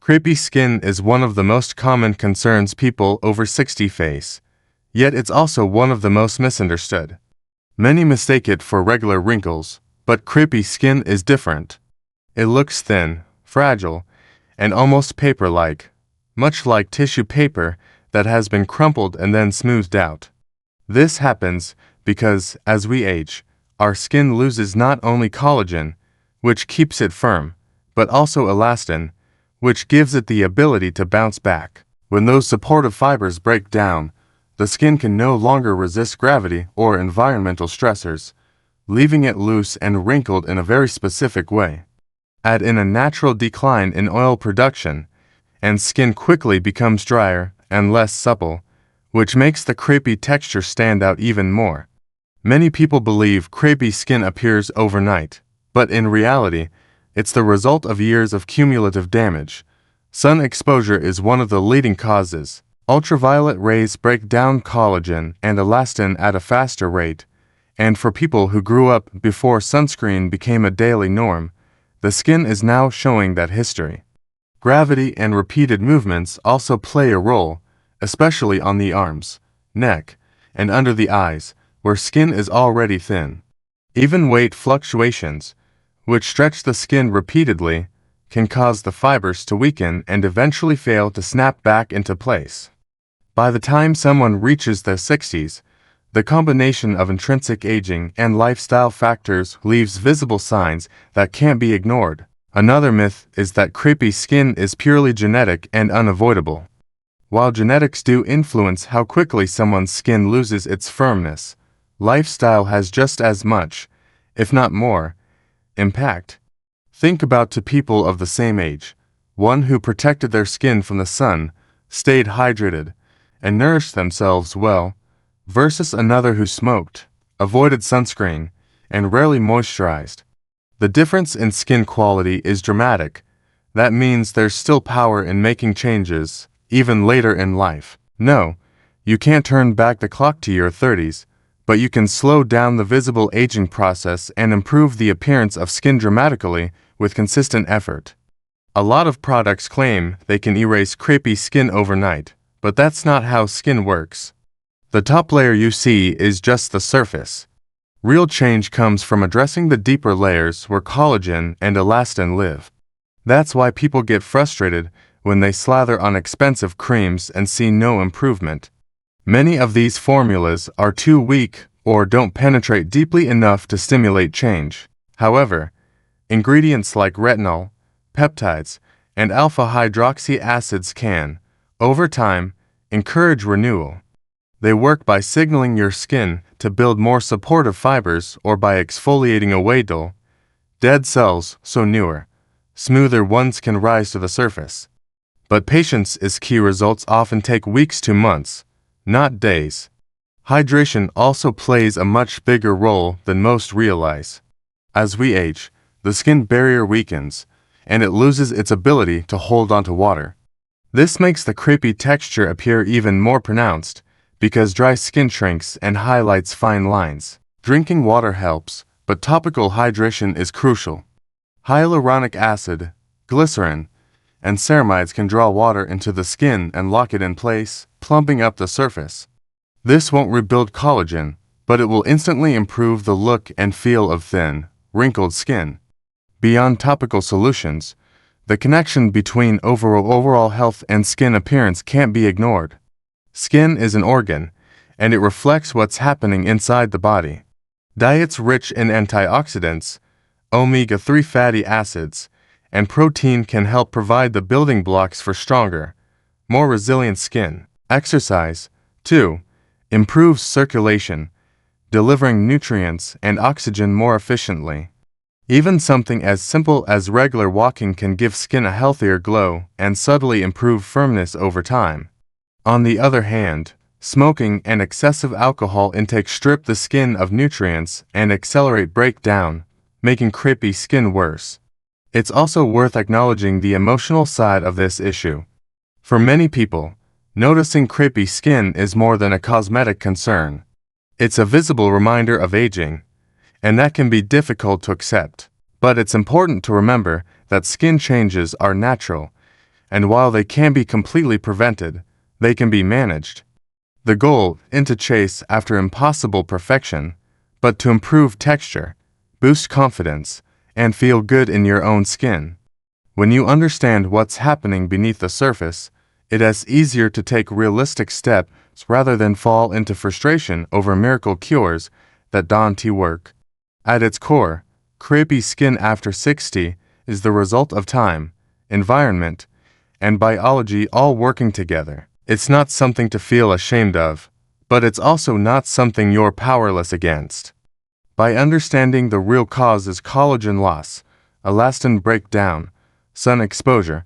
Crepey skin is one of the most common concerns people over 60 face, yet it's also one of the most misunderstood. Many mistake it for regular wrinkles, but crepey skin is different. It looks thin, fragile, and almost paper-like, much like tissue paper that has been crumpled and then smoothed out. This happens because, as we age, our skin loses not only collagen, which keeps it firm, but also elastin, which gives it the ability to bounce back. When those supportive fibers break down, the skin can no longer resist gravity or environmental stressors, leaving it loose and wrinkled in a very specific way. Add in a natural decline in oil production, and skin quickly becomes drier and less supple, which makes the crepey texture stand out even more. Many people believe crepey skin appears overnight, but in reality, it's the result of years of cumulative damage. Sun exposure is one of the leading causes. Ultraviolet rays break down collagen and elastin at a faster rate, and for people who grew up before sunscreen became a daily norm, the skin is now showing that history. Gravity and repeated movements also play a role, especially on the arms, neck, and under the eyes, where skin is already thin. Even weight fluctuations, which stretch the skin repeatedly, can cause the fibers to weaken and eventually fail to snap back into place. By the time someone reaches their 60s, the combination of intrinsic aging and lifestyle factors leaves visible signs that can't be ignored. Another myth is that crepey skin is purely genetic and unavoidable. While genetics do influence how quickly someone's skin loses its firmness, lifestyle has just as much, if not more, impact. Think about two people of the same age, one who protected their skin from the sun, stayed hydrated, and nourished themselves well, versus another who smoked, avoided sunscreen, and rarely moisturized. The difference in skin quality is dramatic. That means there's still power in making changes, even later in life. No, you can't turn back the clock to your 30s, but you can slow down the visible aging process and improve the appearance of skin dramatically with consistent effort. A lot of products claim they can erase crepey skin overnight, but that's not how skin works. The top layer you see is just the surface. Real change comes from addressing the deeper layers where collagen and elastin live. That's why people get frustrated when they slather on expensive creams and see no improvement. Many of these formulas are too weak or don't penetrate deeply enough to stimulate change. However, ingredients like retinol, peptides, and alpha-hydroxy acids can, over time, encourage renewal. They work by signaling your skin to build more supportive fibers or by exfoliating away dull, dead cells so newer, smoother ones can rise to the surface. But patience is key. Results often take weeks to months, not days. Hydration also plays a much bigger role than most realize. As we age, the skin barrier weakens, and it loses its ability to hold onto water. This makes the crepey texture appear even more pronounced, because dry skin shrinks and highlights fine lines. Drinking water helps, but topical hydration is crucial. Hyaluronic acid, glycerin, and ceramides can draw water into the skin and lock it in place, plumping up the surface. This won't rebuild collagen, but it will instantly improve the look and feel of thin, wrinkled skin. Beyond topical solutions, the connection between overall health and skin appearance can't be ignored. Skin is an organ, and it reflects what's happening inside the body. Diets rich in antioxidants, omega-3 fatty acids, and protein can help provide the building blocks for stronger, more resilient skin. Exercise, too, improves circulation, delivering nutrients and oxygen more efficiently. Even something as simple as regular walking can give skin a healthier glow and subtly improve firmness over time. On the other hand, smoking and excessive alcohol intake strip the skin of nutrients and accelerate breakdown, making crepey skin worse. It's also worth acknowledging the emotional side of this issue. For many people, noticing crepey skin is more than a cosmetic concern. It's a visible reminder of aging, and that can be difficult to accept. But it's important to remember that skin changes are natural, and while they can't be completely prevented, they can be managed. The goal isn't to chase after impossible perfection, but to improve texture, boost confidence, and feel good in your own skin. When you understand what's happening beneath the surface, it is easier to take realistic steps rather than fall into frustration over miracle cures that don't work. At its core, crepey skin after 60 is the result of time, environment, and biology all working together. It's not something to feel ashamed of, but it's also not something you're powerless against. By understanding the real causes: collagen loss, elastin breakdown, sun exposure,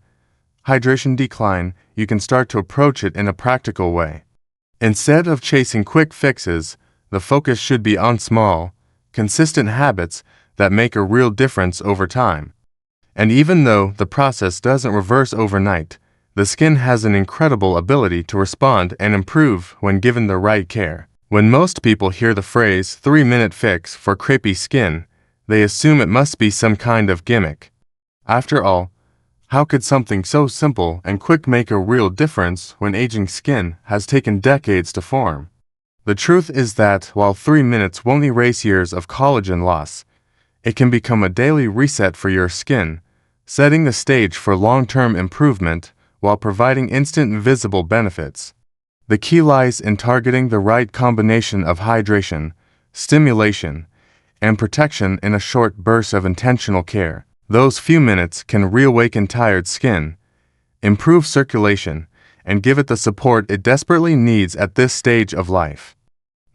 hydration decline, you can start to approach it in a practical way. Instead of chasing quick fixes, the focus should be on small, consistent habits that make a real difference over time. And even though the process doesn't reverse overnight, the skin has an incredible ability to respond and improve when given the right care. When most people hear the phrase 3-minute fix for crepey skin, they assume it must be some kind of gimmick. After all, how could something so simple and quick make a real difference when aging skin has taken decades to form? The truth is that while 3 minutes won't erase years of collagen loss, it can become a daily reset for your skin, setting the stage for long-term improvement while providing instant visible benefits. The key lies in targeting the right combination of hydration, stimulation, and protection in a short burst of intentional care. Those few minutes can reawaken tired skin, improve circulation, and give it the support it desperately needs at this stage of life.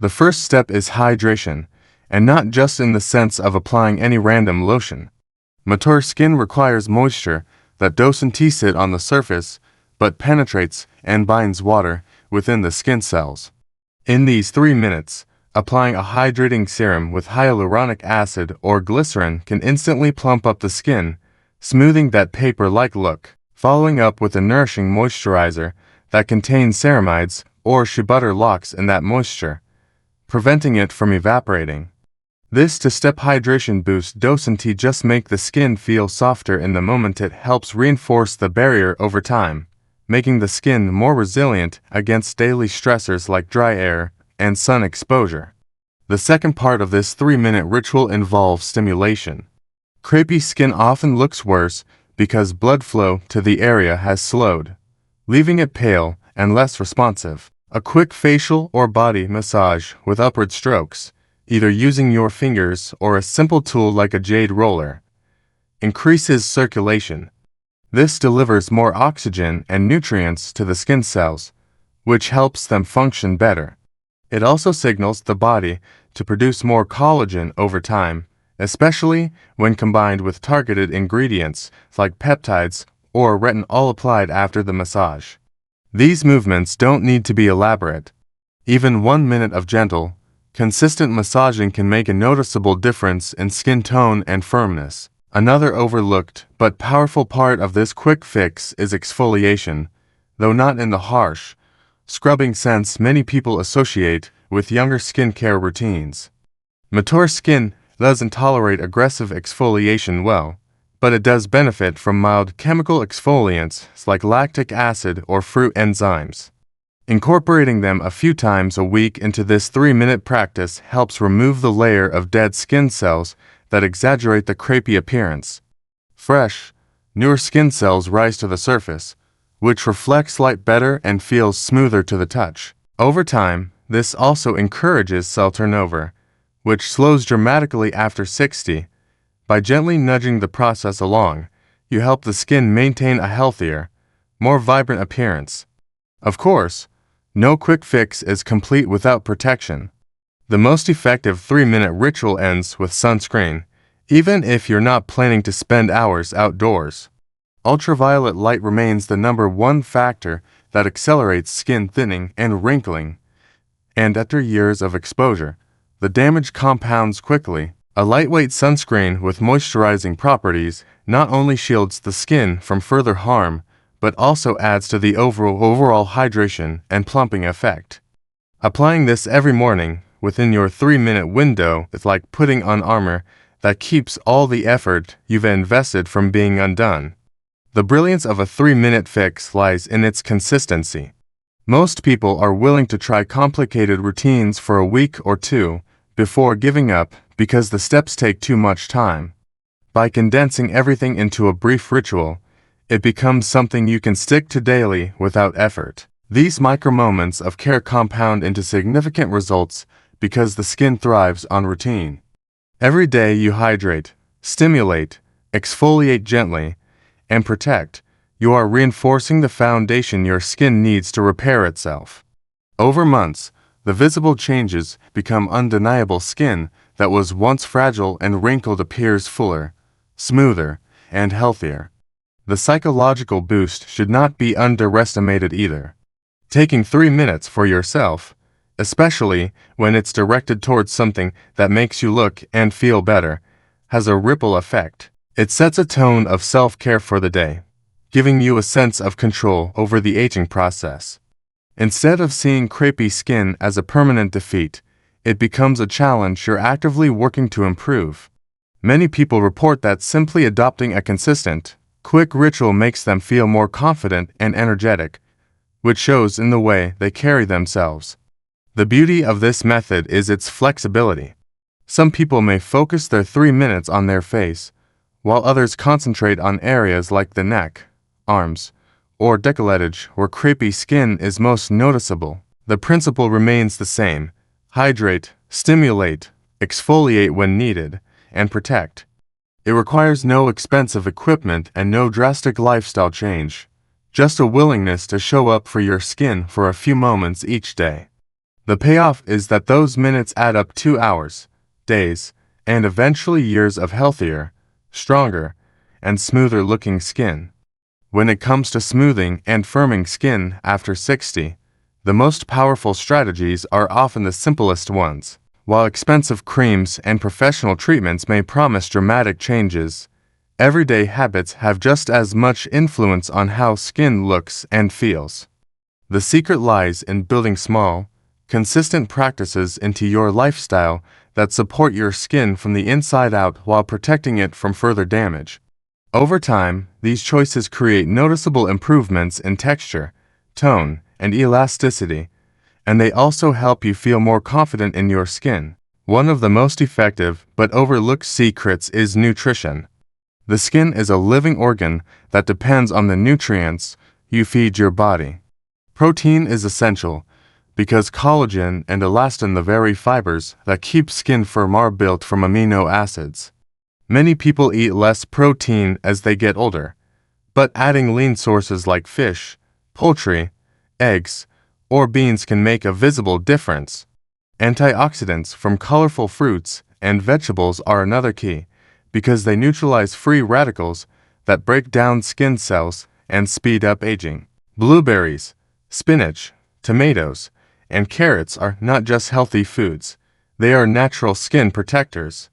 The first step is hydration, and not just in the sense of applying any random lotion. Mature skin requires moisture that doesn't sit on the surface, but penetrates and binds water within the skin cells. In these 3 minutes, applying a hydrating serum with hyaluronic acid or glycerin can instantly plump up the skin, smoothing that paper-like look. Following up with a nourishing moisturizer that contains ceramides or shea butter locks in that moisture, preventing it from evaporating. This two-step hydration boost doesn't just make the skin feel softer in the moment, it helps reinforce the barrier over time, making the skin more resilient against daily stressors like dry air and sun exposure. The second part of this 3-minute ritual involves stimulation. Crepey skin often looks worse because blood flow to the area has slowed, leaving it pale and less responsive. A quick facial or body massage with upward strokes, either using your fingers or a simple tool like a jade roller, increases circulation. This delivers more oxygen and nutrients to the skin cells, which helps them function better. It also signals the body to produce more collagen over time, especially when combined with targeted ingredients like peptides or retin, all applied after the massage. These movements don't need to be elaborate. Even 1 minute of gentle, consistent massaging can make a noticeable difference in skin tone and firmness. Another overlooked but powerful part of this quick fix is exfoliation, though not in the harsh, scrubbing sense many people associate with younger skincare routines. Mature skin doesn't tolerate aggressive exfoliation well, but it does benefit from mild chemical exfoliants like lactic acid or fruit enzymes. Incorporating them a few times a week into this 3-minute practice helps remove the layer of dead skin cells that exaggerate the crepey appearance. Fresh, newer skin cells rise to the surface, which reflects light better and feels smoother to the touch. Over time, this also encourages cell turnover, which slows dramatically after 60. By gently nudging the process along, you help the skin maintain a healthier, more vibrant appearance. Of course, no quick fix is complete without protection. The most effective 3-minute ritual ends with sunscreen, even if you're not planning to spend hours outdoors. Ultraviolet light remains the #1 factor that accelerates skin thinning and wrinkling, and after years of exposure, the damage compounds quickly. A lightweight sunscreen with moisturizing properties not only shields the skin from further harm, but also adds to the overall hydration and plumping effect. Applying this every morning within your 3-minute window is like putting on armor that keeps all the effort you've invested from being undone. The brilliance of a 3-minute fix lies in its consistency. Most people are willing to try complicated routines for a week or two before giving up because the steps take too much time. By condensing everything into a brief ritual, it becomes something you can stick to daily without effort. These micro moments of care compound into significant results because the skin thrives on routine. Every day you hydrate, stimulate, exfoliate gently, and protect, you are reinforcing the foundation your skin needs to repair itself. Over months, the visible changes become undeniable. Skin that was once fragile and wrinkled appears fuller, smoother, and healthier. The psychological boost should not be underestimated either. Taking 3 minutes for yourself, especially when it's directed towards something that makes you look and feel better, has a ripple effect. It sets a tone of self-care for the day, giving you a sense of control over the aging process. Instead of seeing crepey skin as a permanent defeat, it becomes a challenge you're actively working to improve. Many people report that simply adopting a consistent, quick ritual makes them feel more confident and energetic, which shows in the way they carry themselves. The beauty of this method is its flexibility. Some people may focus their 3 minutes on their face, while others concentrate on areas like the neck, arms, or décolletage where crepey skin is most noticeable. The principle remains the same: hydrate, stimulate, exfoliate when needed, and protect. It requires no expensive equipment and no drastic lifestyle change, just a willingness to show up for your skin for a few moments each day. The payoff is that those minutes add up to hours, days, and eventually years of healthier, stronger, and smoother looking skin. When it comes to smoothing and firming skin after 60, the most powerful strategies are often the simplest ones. While expensive creams and professional treatments may promise dramatic changes, everyday habits have just as much influence on how skin looks and feels. The secret lies in building small, consistent practices into your lifestyle that support your skin from the inside out while protecting it from further damage. Over time, these choices create noticeable improvements in texture, tone, and elasticity, and they also help you feel more confident in your skin. One of the most effective but overlooked secrets is nutrition. The skin is a living organ that depends on the nutrients you feed your body. Protein is essential because collagen and elastin, the very fibers that keep skin firm, are built from amino acids. Many people eat less protein as they get older, but adding lean sources like fish, poultry, eggs, or beans can make a visible difference. Antioxidants from colorful fruits and vegetables are another key, because they neutralize free radicals that break down skin cells and speed up aging. Blueberries, spinach, tomatoes, and carrots are not just healthy foods, they are natural skin protectors.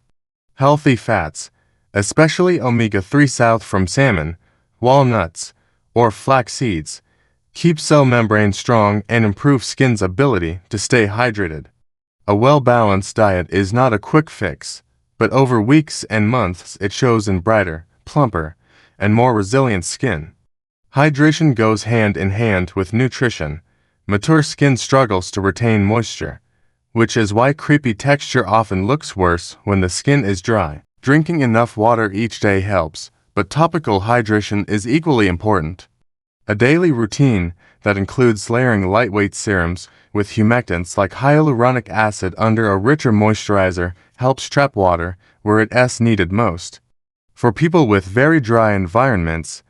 Healthy fats, especially omega-3 south from salmon, walnuts, or flax seeds, keep cell membranes strong and improve skin's ability to stay hydrated. A well-balanced diet is not a quick fix, but over weeks and months it shows in brighter, plumper, and more resilient skin. Hydration goes hand in hand with nutrition. Mature skin struggles to retain moisture, which is why crepey texture often looks worse when the skin is dry. Drinking enough water each day helps, but topical hydration is equally important. A daily routine that includes layering lightweight serums with humectants like hyaluronic acid under a richer moisturizer helps trap water where it's needed most. For people with very dry environments,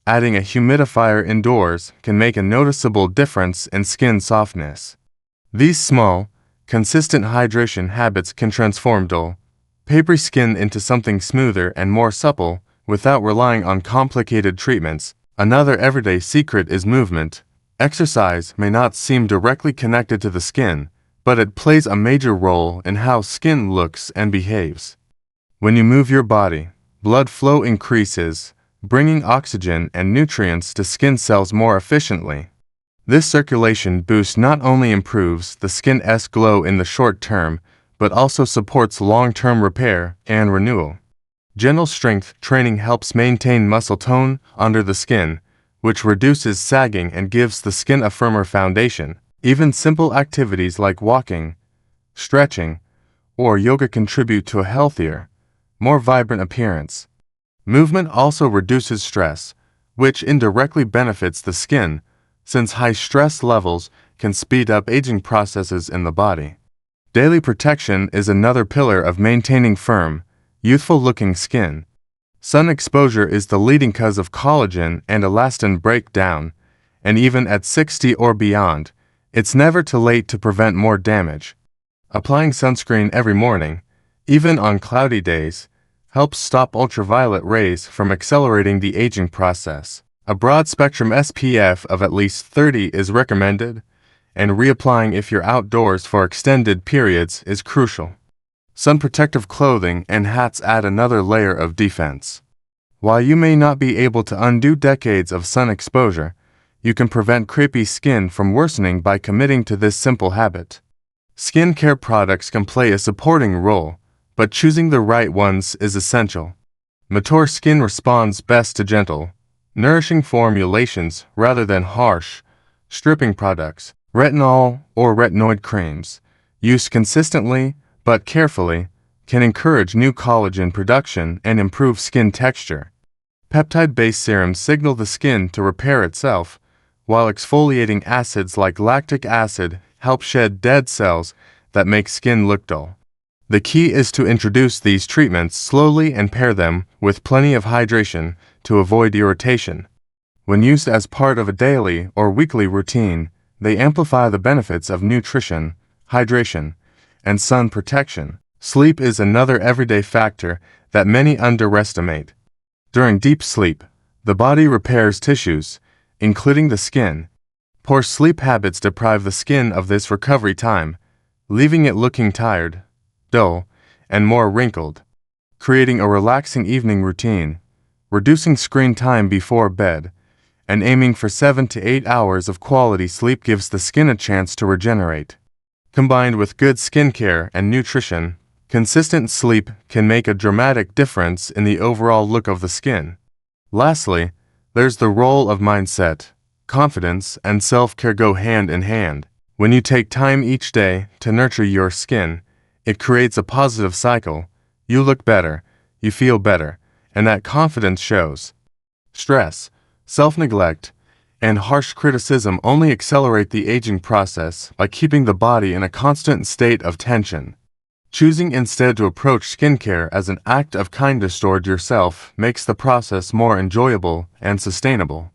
adding a humidifier indoors can make a noticeable difference in skin softness. These small, consistent hydration habits can transform dull, papery skin into something smoother and more supple without relying on complicated treatments. Another everyday secret is movement. Exercise may not seem directly connected to the skin, but it plays a major role in how skin looks and behaves. When you move your body, blood flow increases, bringing oxygen and nutrients to skin cells more efficiently. This circulation boost not only improves the skin's glow in the short term, but also supports long-term repair and renewal. Gentle strength training helps maintain muscle tone under the skin, which reduces sagging and gives the skin a firmer foundation. Even simple activities like walking, stretching, or yoga contribute to a healthier, more vibrant appearance. Movement also reduces stress, which indirectly benefits the skin, since high stress levels can speed up aging processes in the body. Daily protection is another pillar of maintaining firm, youthful-looking skin. Sun exposure is the leading cause of collagen and elastin breakdown, and even at 60 or beyond, it's never too late to prevent more damage. Applying sunscreen every morning, even on cloudy days, helps stop ultraviolet rays from accelerating the aging process. A broad-spectrum SPF of at least 30 is recommended, and reapplying if you're outdoors for extended periods is crucial. Sun protective clothing and hats add another layer of defense. While you may not be able to undo decades of sun exposure, you can prevent crepey skin from worsening by committing to this simple habit. Skincare products can play a supporting role, but choosing the right ones is essential. Mature skin responds best to gentle, nourishing formulations rather than harsh, stripping products. Retinol or retinoid creams, used consistently but carefully, can encourage new collagen production and improve skin texture. Peptide-based serums signal the skin to repair itself, while exfoliating acids like lactic acid help shed dead cells that make skin look dull. The key is to introduce these treatments slowly and pair them with plenty of hydration to avoid irritation. When used as part of a daily or weekly routine, they amplify the benefits of nutrition, hydration, and sun protection. Sleep is another everyday factor that many underestimate. During deep sleep, the body repairs tissues, including the skin. Poor sleep habits deprive the skin of this recovery time, leaving it looking tired, dull, and more wrinkled. Creating a relaxing evening routine, reducing screen time before bed, and aiming for 7 to 8 hours of quality sleep gives the skin a chance to regenerate. Combined with good skincare and nutrition, consistent sleep can make a dramatic difference in the overall look of the skin. Lastly, there's the role of mindset. Confidence and self-care go hand in hand. When you take time each day to nurture your skin, it creates a positive cycle. You look better, you feel better, and that confidence shows. Stress, self-neglect, and harsh criticism only accelerate the aging process by keeping the body in a constant state of tension. Choosing instead to approach skincare as an act of kindness toward yourself makes the process more enjoyable and sustainable.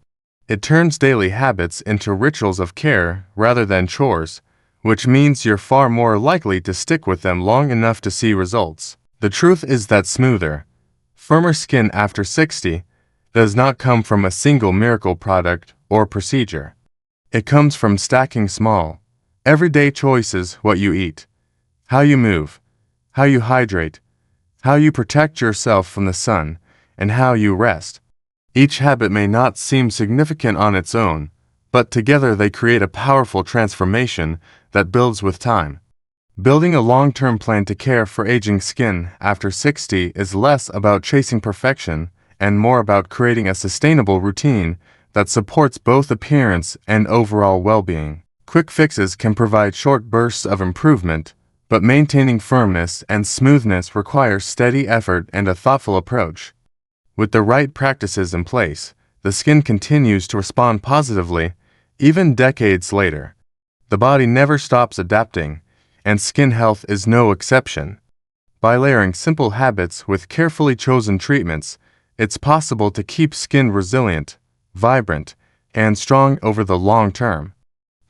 It turns daily habits into rituals of care rather than chores, which means you're far more likely to stick with them long enough to see results. The truth is that smoother, firmer skin after 60 does not come from a single miracle product or procedure. It comes from stacking small, everyday choices: what you eat, how you move, how you hydrate, how you protect yourself from the sun, and how you rest. Each habit may not seem significant on its own, but together they create a powerful transformation that builds with time. Building a long-term plan to care for aging skin after 60 is less about chasing perfection and more about creating a sustainable routine that supports both appearance and overall well-being. Quick fixes can provide short bursts of improvement, but maintaining firmness and smoothness requires steady effort and a thoughtful approach. With the right practices in place, the skin continues to respond positively, even decades later. The body never stops adapting, and skin health is no exception. By layering simple habits with carefully chosen treatments, it's possible to keep skin resilient, vibrant, and strong over the long term.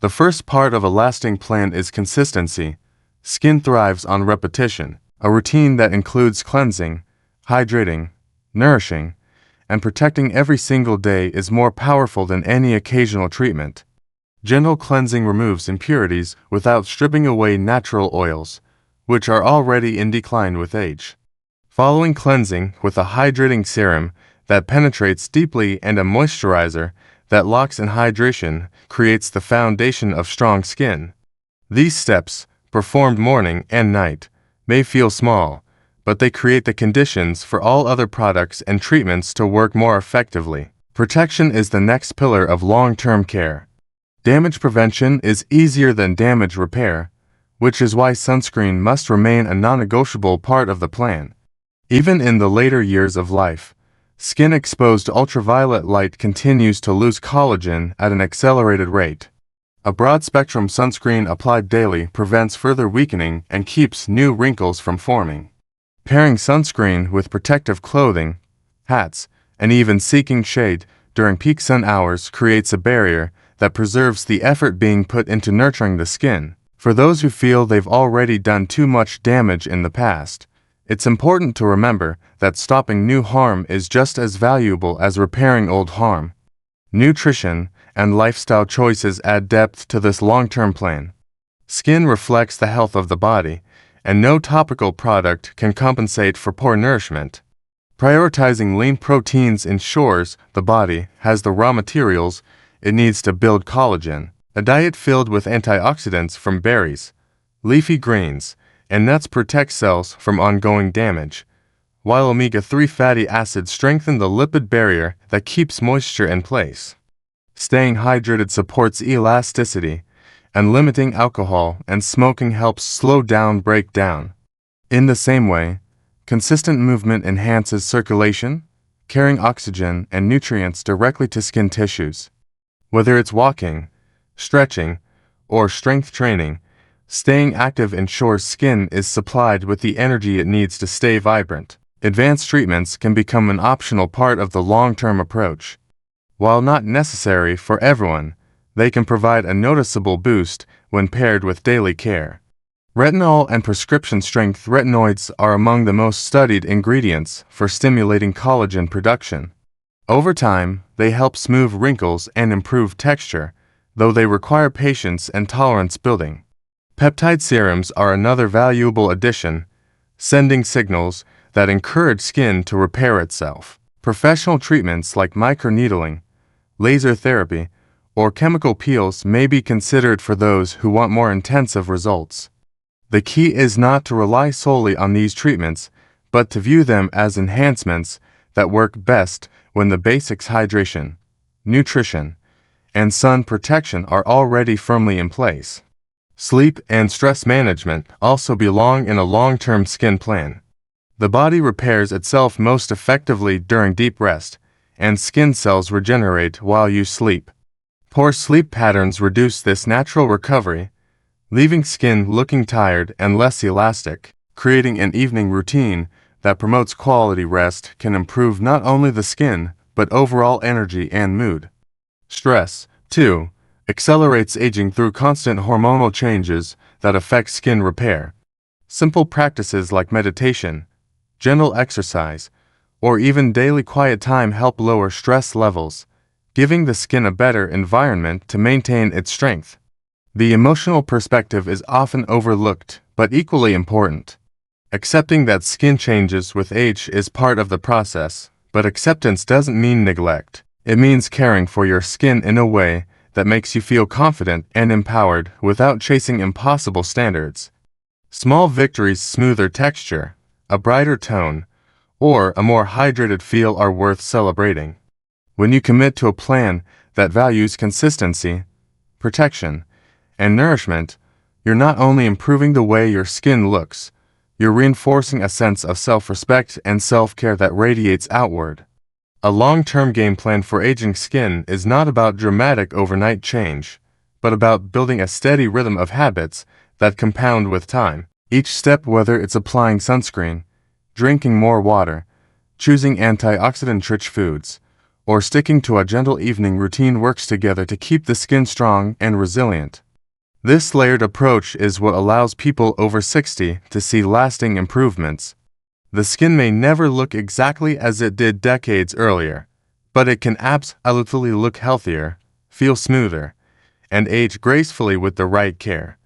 The first part of a lasting plan is consistency. Skin thrives on repetition. A routine that includes cleansing, hydrating, nourishing, and protecting every single day is more powerful than any occasional treatment. Gentle cleansing removes impurities without stripping away natural oils, which are already in decline with age. Following cleansing with a hydrating serum that penetrates deeply and a moisturizer that locks in hydration creates the foundation of strong skin. These steps, performed morning and night, may feel small, but they create the conditions for all other products and treatments to work more effectively. Protection is the next pillar of long-term care. Damage prevention is easier than damage repair, which is why sunscreen must remain a non-negotiable part of the plan. Even in the later years of life, skin exposed to ultraviolet light continues to lose collagen at an accelerated rate. A broad-spectrum sunscreen applied daily prevents further weakening and keeps new wrinkles from forming. Pairing sunscreen with protective clothing, hats, and even seeking shade during peak sun hours creates a barrier that preserves the effort being put into nurturing the skin. For those who feel they've already done too much damage in the past, it's important to remember that stopping new harm is just as valuable as repairing old harm. Nutrition and lifestyle choices add depth to this long-term plan. Skin reflects the health of the body, and no topical product can compensate for poor nourishment. Prioritizing lean proteins ensures the body has the raw materials it needs to build collagen. A diet filled with antioxidants from berries, leafy greens, and nuts protects cells from ongoing damage, while omega-3 fatty acids strengthen the lipid barrier that keeps moisture in place. Staying hydrated supports elasticity, and limiting alcohol and smoking helps slow down breakdown. In the same way, consistent movement enhances circulation, carrying oxygen and nutrients directly to skin tissues. Whether it's walking, stretching, or strength training, staying active ensures skin is supplied with the energy it needs to stay vibrant. Advanced treatments can become an optional part of the long-term approach. While not necessary for everyone, they can provide a noticeable boost when paired with daily care. Retinol and prescription-strength retinoids are among the most studied ingredients for stimulating collagen production. Over time, they help smooth wrinkles and improve texture, though they require patience and tolerance building. Peptide serums are another valuable addition, sending signals that encourage skin to repair itself. Professional treatments like microneedling, laser therapy, or chemical peels may be considered for those who want more intensive results. The key is not to rely solely on these treatments, but to view them as enhancements that work best when the basics hydration, nutrition, and sun protection are already firmly in place. Sleep and stress management also belong in a long-term skin plan. The body repairs itself most effectively during deep rest, and skin cells regenerate while you sleep. Poor sleep patterns reduce this natural recovery, leaving skin looking tired and less elastic. Creating an evening routine that promotes quality rest can improve not only the skin, but overall energy and mood. Stress, too, accelerates aging through constant hormonal changes that affect skin repair. Simple practices like meditation, gentle exercise, or even daily quiet time help lower stress levels, giving the skin a better environment to maintain its strength. The emotional perspective is often overlooked, but equally important. Accepting that skin changes with age is part of the process, but acceptance doesn't mean neglect. It means caring for your skin in a way that makes you feel confident and empowered without chasing impossible standards. Small victories, smoother texture, a brighter tone, or a more hydrated feel are worth celebrating. When you commit to a plan that values consistency, protection, and nourishment, you're not only improving the way your skin looks, you're reinforcing a sense of self-respect and self-care that radiates outward. A long-term game plan for aging skin is not about dramatic overnight change, but about building a steady rhythm of habits that compound with time. Each step, whether it's applying sunscreen, drinking more water, choosing antioxidant-rich foods, or sticking to a gentle evening routine, works together to keep the skin strong and resilient. This layered approach is what allows people over 60 to see lasting improvements. The skin may never look exactly as it did decades earlier, but it can absolutely look healthier, feel smoother, and age gracefully with the right care.